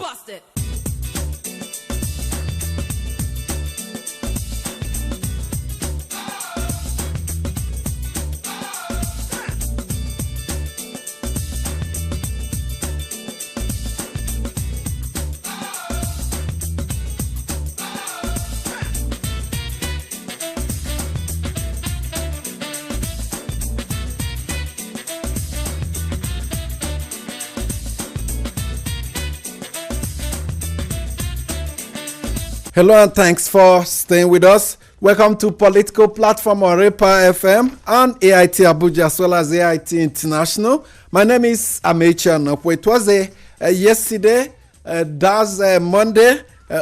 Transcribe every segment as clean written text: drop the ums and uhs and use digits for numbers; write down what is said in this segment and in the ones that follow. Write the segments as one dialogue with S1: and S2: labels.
S1: Bust it.
S2: Hello and thanks for staying with us. Welcome to Political Platform on Repa FM and Ait Abuja as well as Ait International. My name is Amechi Anopo. It was yesterday, that's Monday,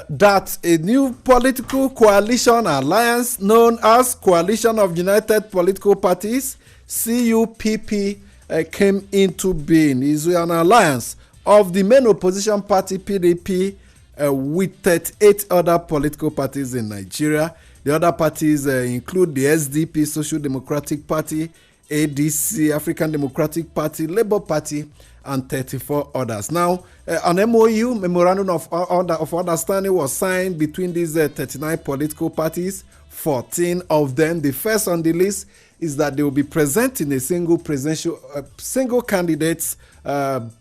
S2: that a new political coalition alliance known as Coalition of United Political Parties, CUPP, came into being. It's an alliance of the main opposition party, PDP, with 38 other political parties in Nigeria. The other parties include the SDP, Social Democratic Party, ADC, African Democratic Party, Labour Party, and 34 others. Now, an MOU, Memorandum of Understanding, was signed between these 39 political parties. 14 of them, the first on the list, is that they will be presenting a single candidates,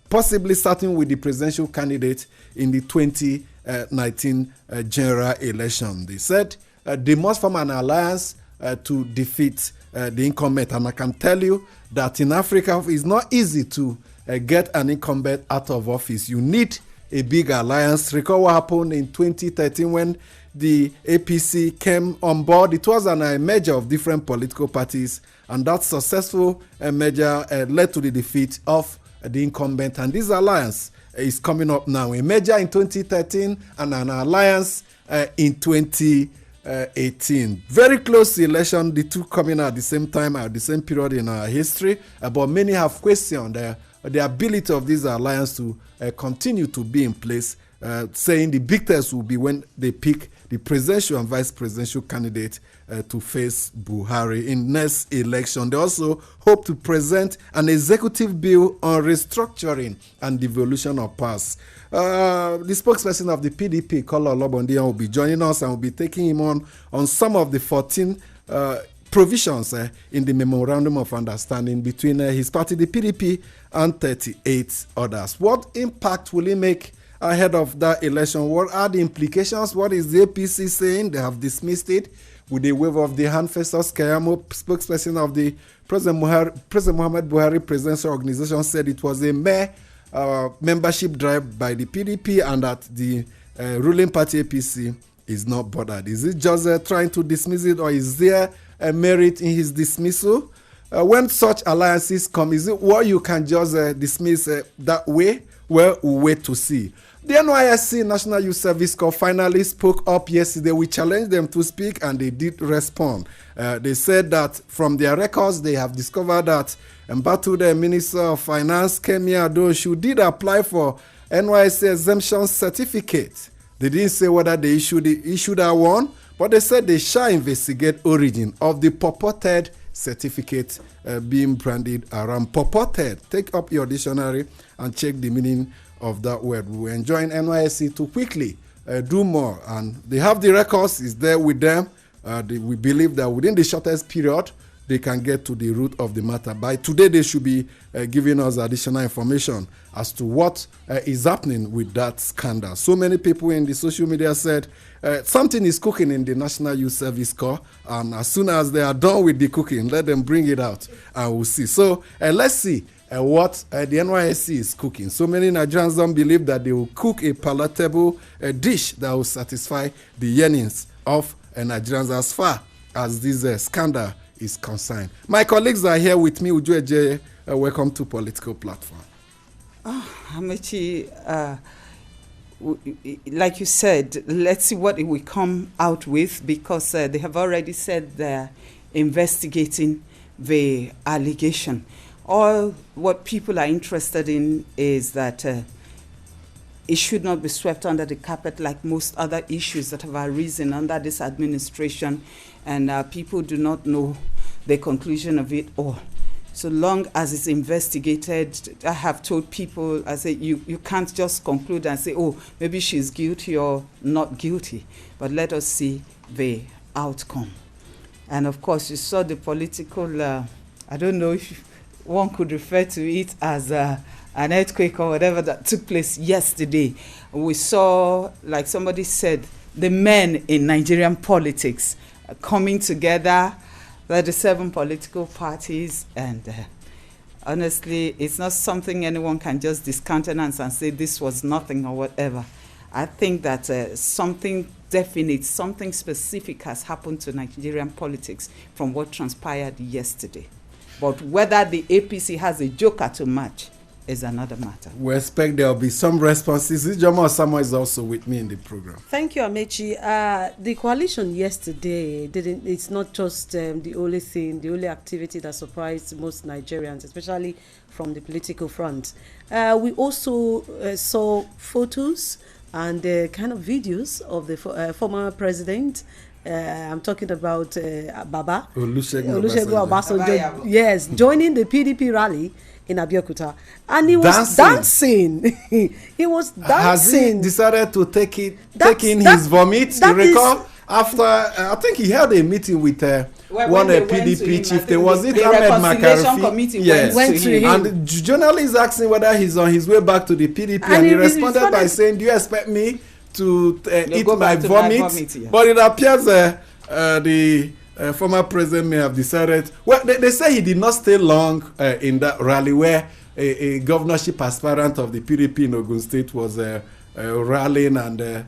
S2: possibly starting with the presidential candidate in the 2019 general election. They said they must form an alliance to defeat the incumbent. And I can tell you that in Africa, it's not easy to get an incumbent out of office. You need a big alliance. Recall what happened in 2013 when the APC came on board. It was a merger of different political parties, and that successful merger led to the defeat of the incumbent. And this alliance is coming up now. A merger in 2013 and an alliance in 2018. Very close election, the two coming at the same time, at the same period in our history. But many have questioned the ability of this alliance to continue to be in place, saying the big test will be when they pick the presidential and vice presidential candidate to face Buhari in next election. They also hope to present an executive bill on restructuring and devolution of powers. The spokesperson of the PDP, Kola Olobondiyan, will be joining us and will be taking him on some of the 14 provisions in the Memorandum of Understanding between his party, the PDP, and 38 others. What impact will it make ahead of that election? What are the implications? What is the APC saying? They have dismissed it with a wave of the hand. Festus Keyamo, spokesperson of the President Muhammad Buhari Presidential Organization, said it was a mere membership drive by the PDP and that the ruling party APC is not bothered. Is it just trying to dismiss it, or is there a merit in his dismissal? When such alliances come, is it what you can just dismiss that way? Well, we'll wait to see. The NYSC, National Youth Service Corps, finally spoke up yesterday. We challenged them to speak, and they did respond. They said that from their records, they have discovered that Mbatude, Minister of Finance, Kemi Adoshu, did apply for NYSC exemption certificate. They didn't say whether they issued that one, but they said they shall investigate origin of the purported certificate being branded around. Purported. Take up your dictionary and check the meaning of that word. We enjoin NYSC to quickly do more, and they have the records. Is there with them. We believe that within the shortest period they can get to the root of the matter. By today they should be giving us additional information as to what is happening with that scandal. So many people in the social media said something is cooking in the National Youth Service Corps, and as soon as they are done with the cooking, let them bring it out and we'll see. So let's see what the NYSC is cooking. So many Nigerians don't believe that they will cook a palatable dish that will satisfy the yearnings of Nigerians as far as this scandal is concerned. My colleagues are here with me. Uju Eje, welcome to Political Platform.
S3: Amechi, like you said, let's see what it will come out with, because they have already said they're investigating the allegation. All what people are interested in is that it should not be swept under the carpet like most other issues that have arisen under this administration, and people do not know the conclusion of it all. so long as it's investigated. I have told people, I say, you can't just conclude and say, oh, maybe she's guilty or not guilty, but let us see the outcome. And of course, you saw the political, I don't know if one could refer to it as an earthquake or whatever that took place yesterday. We saw, like somebody said, the men in Nigerian politics coming together, 37 political parties, and honestly, it's not something anyone can just discountenance and say this was nothing or whatever. I think that something definite, something specific has happened to Nigerian politics from what transpired yesterday. But whether the APC has a joker to match is another matter. We
S2: expect there will be some responses. Ijoma Osama is also with me in the program.
S1: Thank you, Amechi. The coalition yesterday it's not just the only thing, the only activity that surprised most Nigerians, especially from the political front. We also saw photos and kind of videos of the former president. I'm talking about Baba Olusegun Obasanjo. Yes, joining the PDP rally in Abeokuta, and he was dancing. He was dancing.
S2: Has he decided to take in his vomit? You recall after I think he held a meeting with one PDP chief. There was it Ahmed McCarthy.
S3: Yes,
S2: went to him. And the journalist asking whether he's on his way back to the PDP, and he responded by saying, "Do you expect me to eat my vomit?" Yeah. But it appears the former president may have decided. Well, they say he did not stay long in that rally where a governorship aspirant of the PDP in Ogun State was rallying and,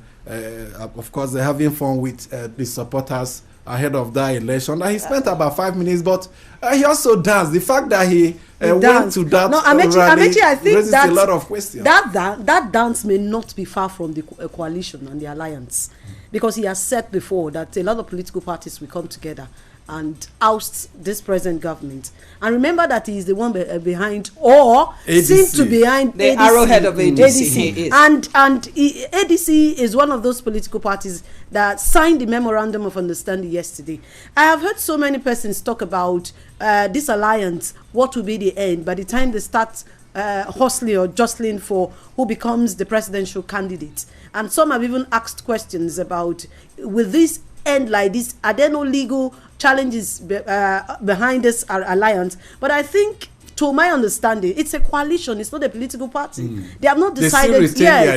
S2: of course, having fun with the supporters ahead of that election. And he spent about 5 minutes, but he also danced. The fact that he went to that rally
S1: I think
S2: raises a lot of questions.
S1: That dance may not be far from the coalition and the alliance, because he has said before that a lot of political parties will come together and oust this present government. And remember that he is the one behind, or seems to be behind
S3: the ADC, arrowhead of ADC.
S1: And ADC is one of those political parties that signed the memorandum of understanding yesterday. I have heard so many persons talk about this alliance, what will be the end by the time they start hustling or jostling for who becomes the presidential candidate. And some have even asked questions about, will this end like this? Are there no legal challenges behind this alliance? But I think, to my understanding, it's a coalition. It's not a political party. They have not decided their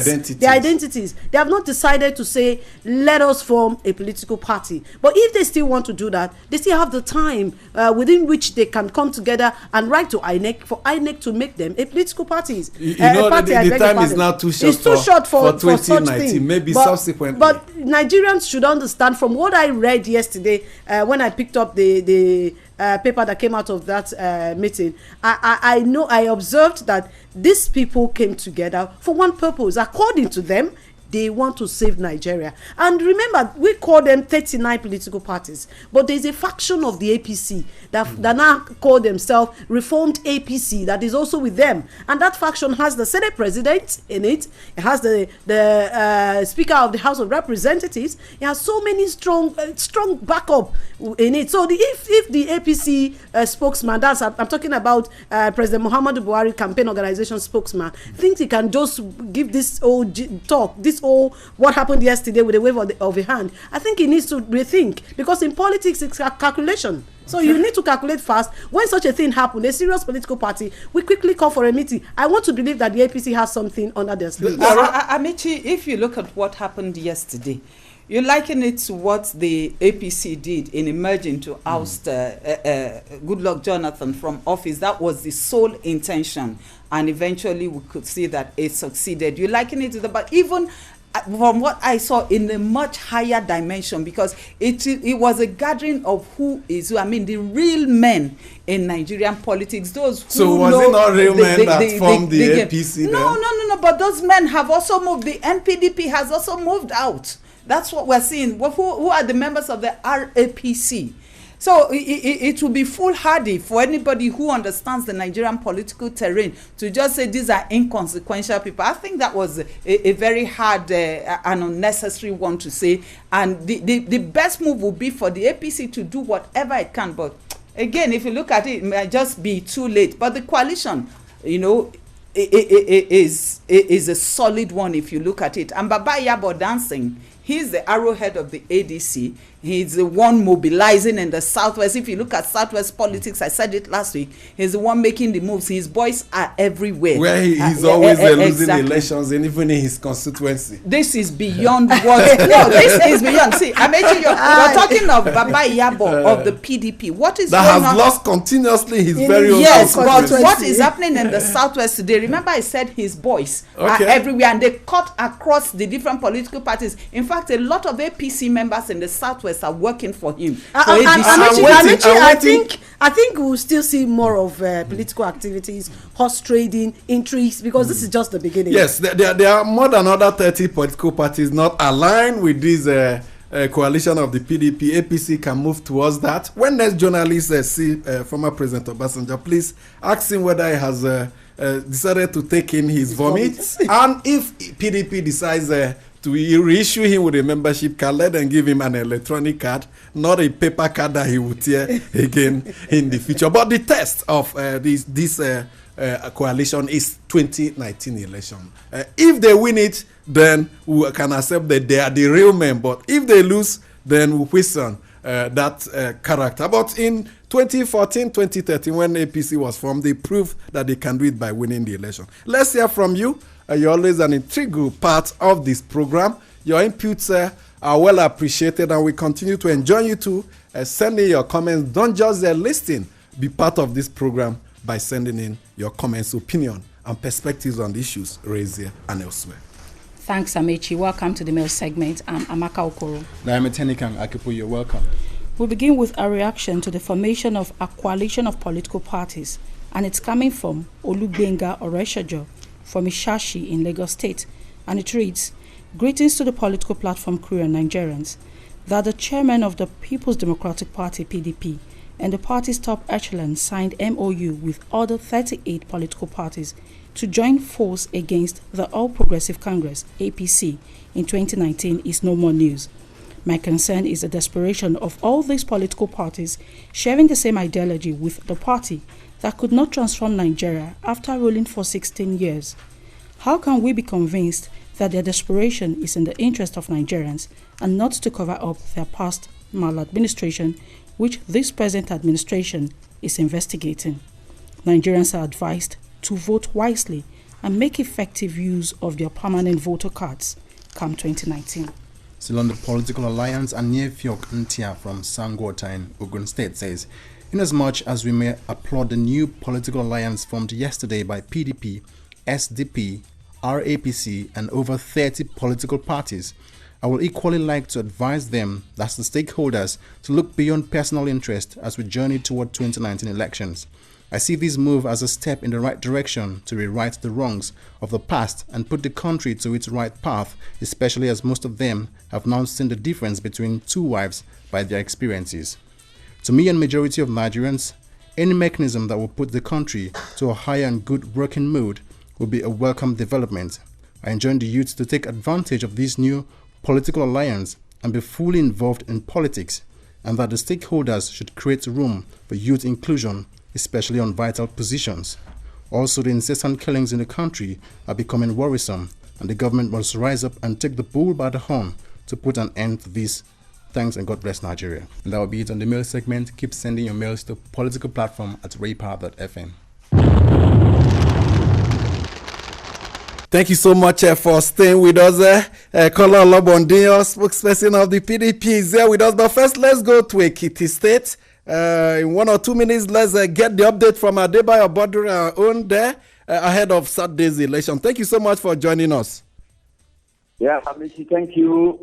S1: identities. They have not decided to say, let us form a political party. But if they still want to do that, they still have the time within which they can come together and write to INEC for INEC to make them a political party.
S2: The time is now too short.
S1: It's too short for
S2: 2019. Maybe subsequently.
S1: But Nigerians should understand, from what I read yesterday when I picked up the paper that came out of that meeting, I observed that these people came together for one purpose. According to them, they want to save Nigeria. And remember, we call them 39 political parties, but there's a faction of the APC that now call themselves Reformed APC that is also with them. And that faction has the Senate president in it. It has the Speaker of the House of Representatives. It has so many strong backup in it. So if the APC spokesman, I'm talking about President Muhammadu Buhari campaign organization spokesman, thinks he can just give this old talk, this whole what happened yesterday with a wave of a hand, I think he needs to rethink, because in politics it's a calculation. So you need to calculate fast. When such a thing happens, a serious political party, we quickly call for a meeting. I want to believe that the APC has something under their sleeve.
S3: Amici, if you look at what happened yesterday, you liken it to what the APC did in emerging to oust Goodluck Jonathan from office. That was the sole intention, and eventually we could see that it succeeded. You liken it to the, but even from what I saw in a much higher dimension, because it was a gathering of who is who. I mean, the real men in Nigerian politics, those who
S2: so was it not real men that formed the APC?
S3: No, but those men have also moved. The NPDP has also moved out. That's what we're seeing. Who are the members of the RAPC? So it will be foolhardy for anybody who understands the Nigerian political terrain to just say these are inconsequential people. I think that was a very hard and unnecessary one to say. And the best move would be for the APC to do whatever it can. But again, if you look at it, it might just be too late. But the coalition, you know, is a solid one if you look at it. And Baba Yabo dancing, he's the arrowhead of the ADC. He's the one mobilizing in the Southwest. If you look at Southwest politics, I said it last week, he's the one making the moves. His boys are everywhere.
S2: Where he's always losing elections, and even in his constituency.
S3: This is beyond what... No, this is beyond. See, Amechi, you're talking of Baba Yabo of the PDP. What is
S2: that
S3: going
S2: has
S3: on?
S2: Lost continuously his very own
S3: Yes, but what is happening in the Southwest today? Remember I said his boys are everywhere, and they cut across the different political parties. In fact, a lot of APC members in the Southwest are working for him.
S1: I think we'll still see more of political activities, horse trading, intrigues, because this is just the beginning.
S2: Yes, there are more than other 30 political parties not aligned with this coalition of the PDP. APC can move towards that. When next journalists see former President Obasanjo, please ask him whether he has decided to take in his vomit. And if PDP decides to reissue him with a membership card, let them give him an electronic card, not a paper card that he would tear again in the future. But the test of this coalition is 2019 election. If they win it, then we can accept that they are the real men. But if they lose, then we question that character. But in 2014, 2013, when APC was formed, they proved that they can do it by winning the election. Let's hear from you. You're always an integral part of this program. Your inputs are well appreciated, and we continue to enjoy you too. Send in your comments. Don't just listen. Be part of this program by sending in your comments, opinion, and perspectives on the issues raised here and elsewhere.
S4: Thanks, Amechi. Welcome to the mail segment. I'm Amaka Okoro.
S5: Naime Tenikang Akipo, you're welcome.
S4: We'll begin with a reaction to the formation of a coalition of political parties, and it's coming from Olugbenga Oreshajo from Ishashi in Lagos State, and it reads, "Greetings to the political platform crew and Nigerians. That the chairman of the People's Democratic Party (PDP) and the party's top echelon signed MOU with other 38 political parties to join force against the All Progressive Congress (APC) in 2019 is no more news. My concern is the desperation of all these political parties sharing the same ideology with the party that could not transform Nigeria after ruling for 16 years. How can we be convinced that their desperation is in the interest of Nigerians and not to cover up their past maladministration, which this present administration is investigating? Nigerians are advised to vote wisely and make effective use of their permanent voter cards come 2019.
S5: Still on the political alliance, Anyefiok Ntia from Sangwota in Ogun State says, "Inasmuch as we may applaud the new political alliance formed yesterday by PDP, SDP, RAPC, and over 30 political parties, I will equally like to advise them, that's the stakeholders, to look beyond personal interest as we journey toward 2019 elections. I see this move as a step in the right direction to rewrite the wrongs of the past and put the country to its right path, especially as most of them have now seen the difference between two wives by their experiences. To me and majority of Nigerians, any mechanism that will put the country to a higher and good working mood will be a welcome development. I enjoin the youth to take advantage of this new political alliance and be fully involved in politics, and that the stakeholders should create room for youth inclusion, especially on vital positions. Also, the incessant killings in the country are becoming worrisome, and the government must rise up and take the bull by the horn to put an end to this. Thanks, and God bless Nigeria." And that will be it on the mail segment. Keep sending your mails to political platform at raypower.fm.
S2: Thank you so much for staying with us. Kola Olobondiyan, spokesperson of the PDP, is there with us. But first, let's go to Ekiti State. In 1 or 2 minutes, let's get the update from Adebayo Boduri, our own there, ahead of Saturday's election. Thank you so much for joining us.
S6: Yeah, Amici, thank you.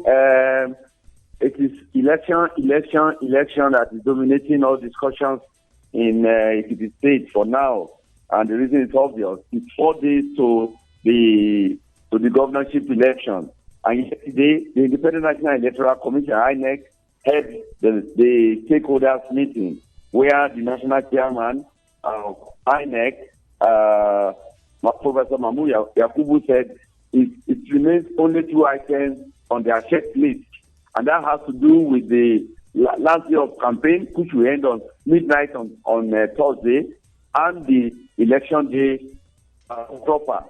S6: It is election that is dominating all discussions in Ekiti State for now. And the reason is obvious. It's 4 days to the governorship election. And yesterday, the Independent National Electoral Commission, INEC, held the stakeholders meeting where the national chairman of INEC, Professor Mamu Yakubu, said it remains only 2 items on their checklist. And that has to do with the last day of campaign, which will end on midnight on Thursday and the election day proper.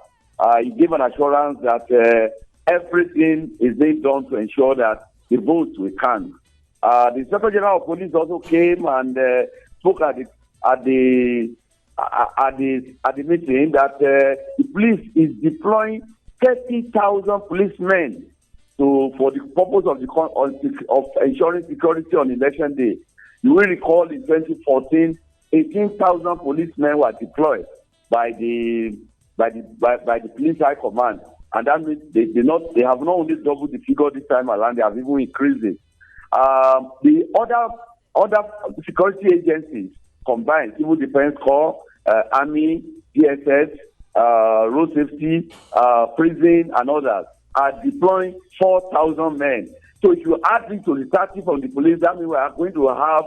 S6: He gave an assurance that everything is being done to ensure that the votes will count. The Inspector General of Police also came and spoke at the meeting that the police is deploying 30,000 policemen for the purpose of ensuring security on election day. You will recall in 2014, 18,000 policemen were deployed by the police high command, and that means they have not only doubled the figure this time around, they have even increased it. The other security agencies combined, Civil Defense Corps, Army, DSS, Road Safety, Prison, and others, are deploying 4,000 men. So if you add this to the 30 from the police, that means we are going to have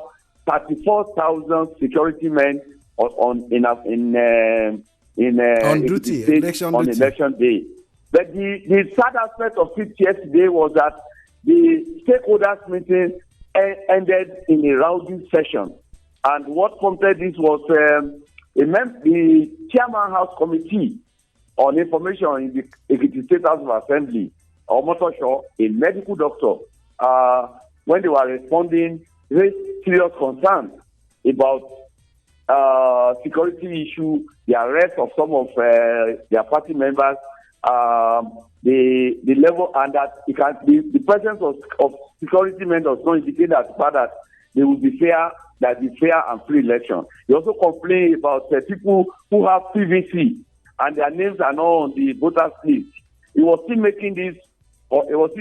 S6: 34,000 security men on
S2: duty,
S6: election day. But the sad aspect of it yesterday was that the stakeholders meeting ended in a rowdy session. And what prompted this was the Chairman House Committee on Information in the Ekiti State House of Assembly, or Motoshaw, a medical doctor, when they were responding, raised serious concerns about security issue, the arrest of some of their party members, the level, and that the presence of security men does not indicate that they will be fair, that the fair and free election. They also complain about people who have PVC and their names are not on the voters list. He was still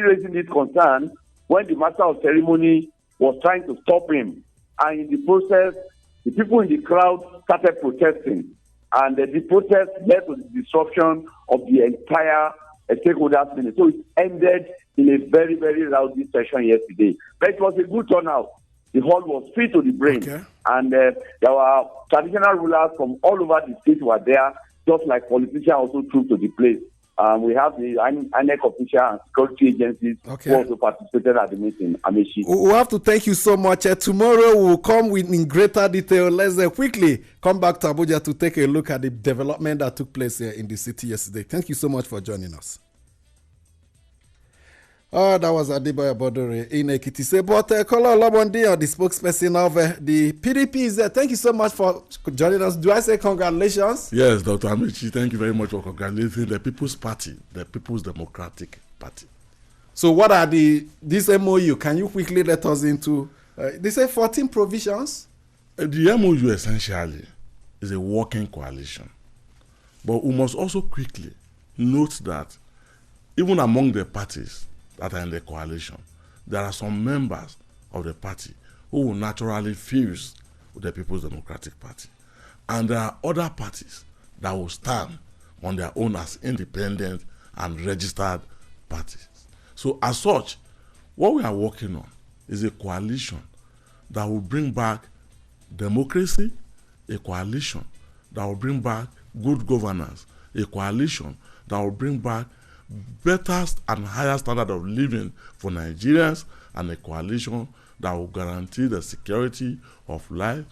S6: raising this concern when the master of ceremony was trying to stop him, and in the process, the people in the crowd started protesting, and the protest led to the disruption of the entire stakeholders meeting. So it ended in a very, very rowdy session yesterday. But it was a good turnout. The hall was filled to the brim, and there were traditional rulers from all over the state were there, just like politicians also trooped to the place. We have the INEC official and security agencies who also participated at the meeting. Amechi.
S2: We have to thank you so much. Tomorrow we'll come in greater detail. Let's quickly come back to Abuja to take a look at the development that took place here in the city yesterday. Thank you so much for joining us. Oh, that was Adeboye Bodore in Ekiti. But Kola Olabondi, the spokesperson of the PDP, is there. Thank you so much for joining us. Do I say congratulations?
S7: Yes, Dr. Amici, thank you very much for congratulating the People's Party, the People's Democratic Party.
S2: So what are this MOU? Can you quickly let us into, they say 14 provisions?
S7: The MOU essentially is a working coalition. But we must also quickly note that even among the parties that are in the coalition, there are some members of the party who will naturally fuse with the People's Democratic Party. And there are other parties that will stand on their own as independent and registered parties. So as such, what we are working on is a coalition that will bring back democracy, a coalition that will bring back good governance, a coalition that will bring back better and higher standard of living for Nigerians, and a coalition that will guarantee the security of life,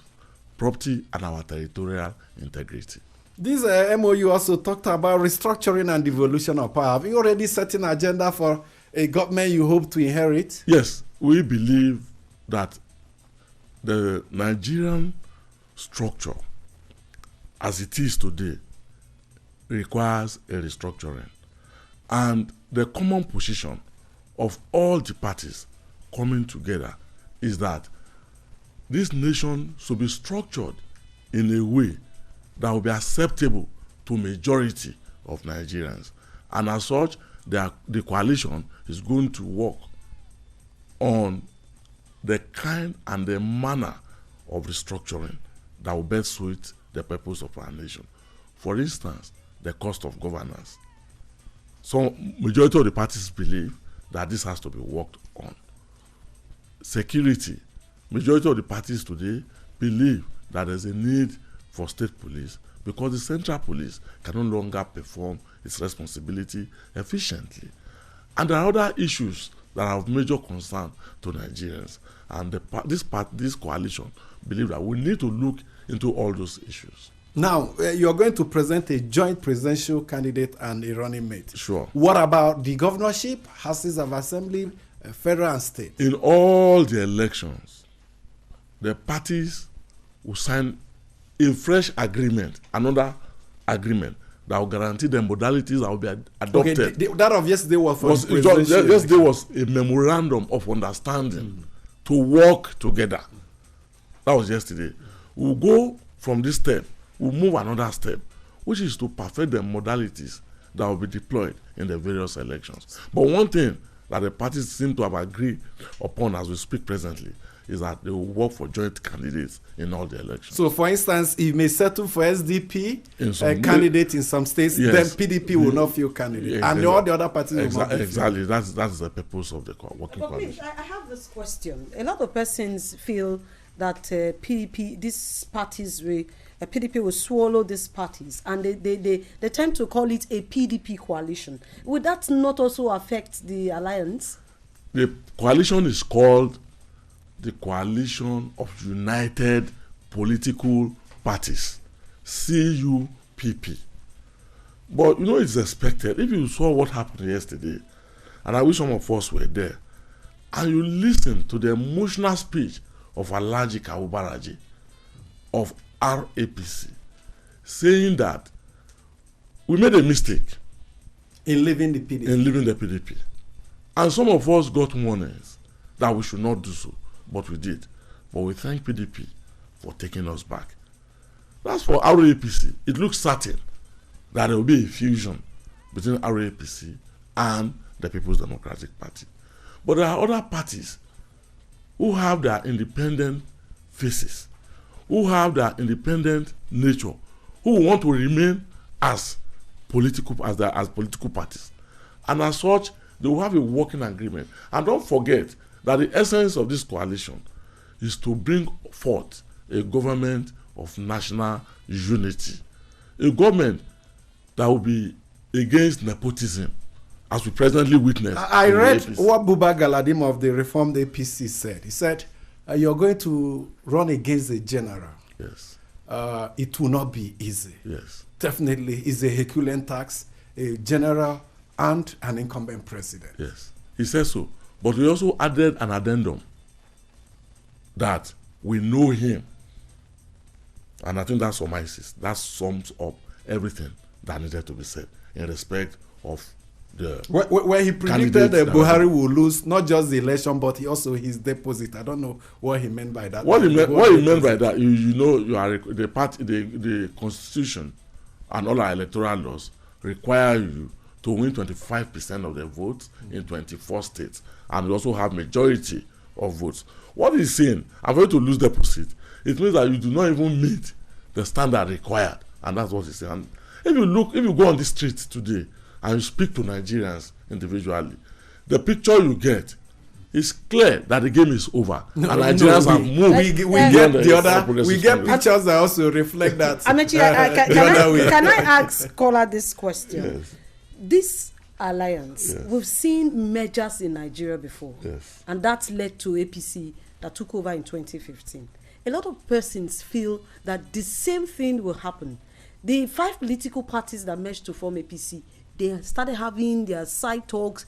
S7: property, and our territorial integrity.
S2: This MOU also talked about restructuring and devolution of power. Have you already set an agenda for a government you hope to inherit?
S7: Yes, we believe that the Nigerian structure, as it is today, requires a restructuring. And the common position of all the parties coming together is that this nation should be structured in a way that will be acceptable to majority of Nigerians. And as such, the coalition is going to work on the kind and the manner of restructuring that will best suit the purpose of our nation. For instance, the cost of governance. So majority of the parties believe that this has to be worked on. Security. Majority of the parties today believe that there's a need for state police because the central police can no longer perform its responsibility efficiently. And there are other issues that are of major concern to Nigerians. And this coalition believe that we need to look into all those issues.
S2: Now, you're going to present a joint presidential candidate and a running mate.
S7: Sure.
S2: What about the governorship, houses of assembly, federal and state?
S7: In all the elections, the parties will sign a fresh agreement, another agreement that will guarantee the modalities that will be adopted.
S2: Okay, that of yesterday was for the presidential.
S7: Yesterday was a memorandum of understanding to work together. That was yesterday. We'll go from this step, we'll move another step, which is to perfect the modalities that will be deployed in the various elections. But one thing that the parties seem to have agreed upon as we speak presently is that they will work for joint candidates in all the elections.
S2: So, for instance, if may settle for SDP candidate in some states, yes, then PDP will not feel candidate, and all the other parties will not.
S7: Exactly, that's the purpose of the working coalition.
S1: I have this question. A lot of persons feel that PDP, these parties, PDP will swallow these parties, and they tend to call it a PDP coalition. Would that not also affect the alliance?
S7: The coalition is called the Coalition of United Political Parties, CUPP. But you know, it's expected. If you saw what happened yesterday, and I wish some of us were there, and you listen to the emotional speech of Alhaji Kawu Baraje of RAPC, saying that we made a mistake
S2: in leaving the PDP.
S7: And some of us got warnings that we should not do so, but we did. But we thank PDP for taking us back. That's for RAPC. It looks certain that there will be a fusion between RAPC and the People's Democratic Party. But there are other parties who have their independent faces, who have their independent nature, who want to remain as political parties. And as such, they will have a working agreement. And don't forget that the essence of this coalition is to bring forth a government of national unity, a government that will be against nepotism, as we presently witness.
S2: I read what Buba Galadim of the Reformed APC said. He said, you're going to run against a general.
S7: Yes.
S2: It will not be easy.
S7: Yes.
S2: Definitely, it's a Herculean task, a general and an incumbent president.
S7: Yes. He said so. But we also added an addendum that we know him. And I think that sums up everything that needed to be said in respect of the
S2: where he predicted that Buhari will lose not just the election but also his deposit. I don't know what he meant by that.
S7: What he meant by that, you know, you are the party, the constitution and all our electoral laws require you to win 25% of the votes in 24 states, and you also have majority of votes. What he's saying, I'm going to lose deposit. It means that you do not even meet the standard required, and that's what he's saying. And if you go on the street today and you speak to Nigerians individually, the picture you get is clear that the game is over. And Nigerians have moved.
S2: We get pictures that also reflect that.
S1: Amechi, can I ask Kola this question?
S7: Yes.
S1: This alliance,
S7: yes,
S1: we've seen mergers in Nigeria before,
S7: yes,
S1: and that led to APC that took over in 2015. A lot of persons feel that the same thing will happen. The 5 political parties that merged to form APC, they started having their side talks,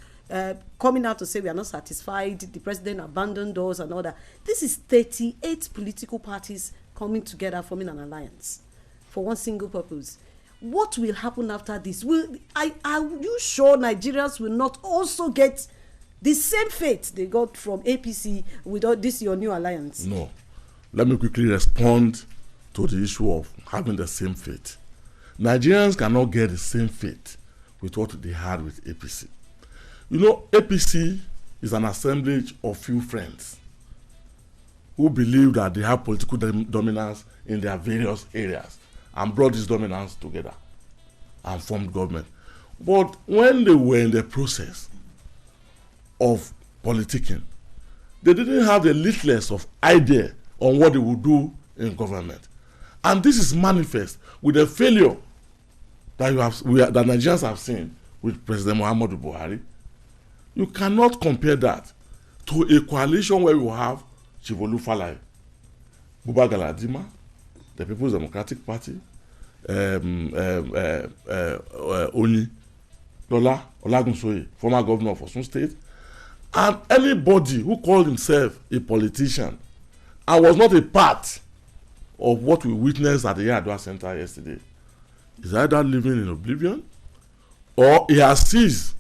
S1: coming out to say we are not satisfied, the president abandoned us and all that. This is 38 political parties coming together, forming an alliance for one single purpose. What will happen after this? Are you sure Nigerians will not also get the same fate they got from APC without this your new alliance?
S7: No. Let me quickly respond to the issue of having the same fate. Nigerians cannot get the same fate with what they had with APC. You know, APC is an assemblage of few friends who believe that they have political dominance in their various areas and brought this dominance together and formed government. But when they were in the process of politicking, they didn't have the littlest of idea on what they would do in government. And this is manifest with the failure that that Nigerians have seen with President Muhammadu Buhari. You cannot compare that to a coalition where you have Chivolu Falai, Buba Galadima, the People's Democratic Party, Oni, Lola Olagunsoye, former governor of Osun State, and anybody who called himself a politician and was not a part of what we witnessed at the Yadua Center yesterday is either living in oblivion or he has ceased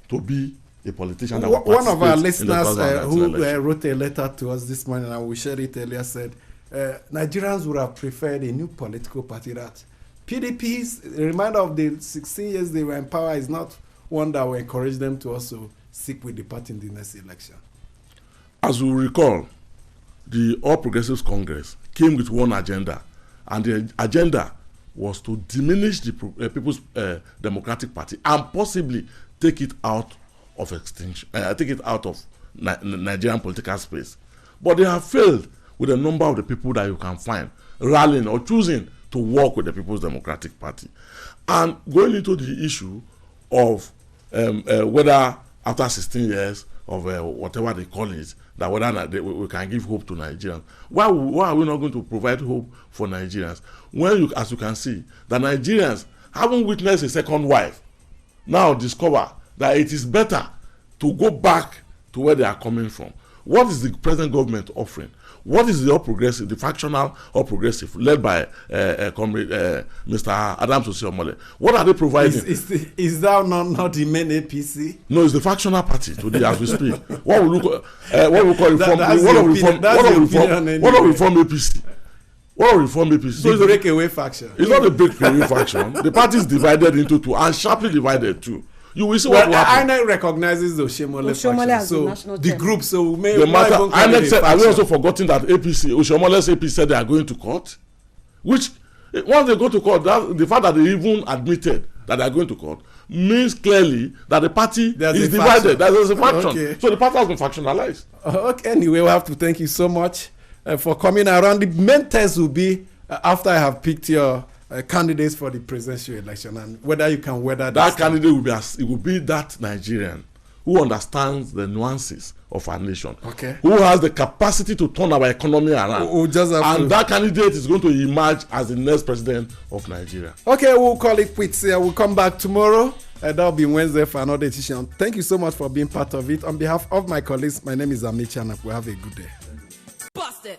S7: to be a politician. That
S2: one of our listeners who wrote a letter to us this morning, and we shared it earlier, said Nigerians would have preferred a new political party. That PDP's reminder of the 16 years they were in power is not one that will encourage them to also stick with the party in the next election.
S7: As we recall, the All Progressives Congress came with one agenda, and the agenda was to diminish the People's Democratic Party and possibly take it out of extinction, take it out of Nigerian political space. But they have failed with a number of the people that you can find rallying or choosing to work with the People's Democratic Party. And going into the issue of whether after 16 years of whatever they call it, that whether we can give hope to Nigerians. Why are we not going to provide hope for Nigerians? When, as you can see, the Nigerians haven't witnessed a second wife now discover that it is better to go back to where they are coming from. What is the present government offering? What is the All Progressive, the factional All Progressive, led by Mr. Adams Oshiomhole? What are they providing?
S2: Is that not the main APC?
S7: No, it's the factional party today as we speak. What we call reform? What of reform APC? What of reform APC?
S2: So the breakaway faction.
S7: It's not a breakaway faction. The party is divided into two and sharply divided too. You will see what will happen.
S2: INEC recognizes the Oshiomhole faction. So the group, so we may
S7: INEC said, have we also forgotten that Oshiomole's APC said they are going to court? Which, once they go to court, the fact that they even admitted that they are going to court means clearly that the party is divided. There's a faction. Okay. So the party has been factionalized.
S2: Okay, anyway, we have to thank you so much for coming around. The main test will be after I have picked your candidates for the presidential election, and whether you can weather
S7: that candidate will be that Nigerian who understands the nuances of our nation, who has the capacity to turn our economy around, and that candidate is going to emerge as the next president of Nigeria. Okay, we'll call it quits here. We'll come back tomorrow. That'll be Wednesday for another edition. Thank you so much for being part of it. On behalf of my colleagues, my name is Amici, and we'll have a good day. Busted.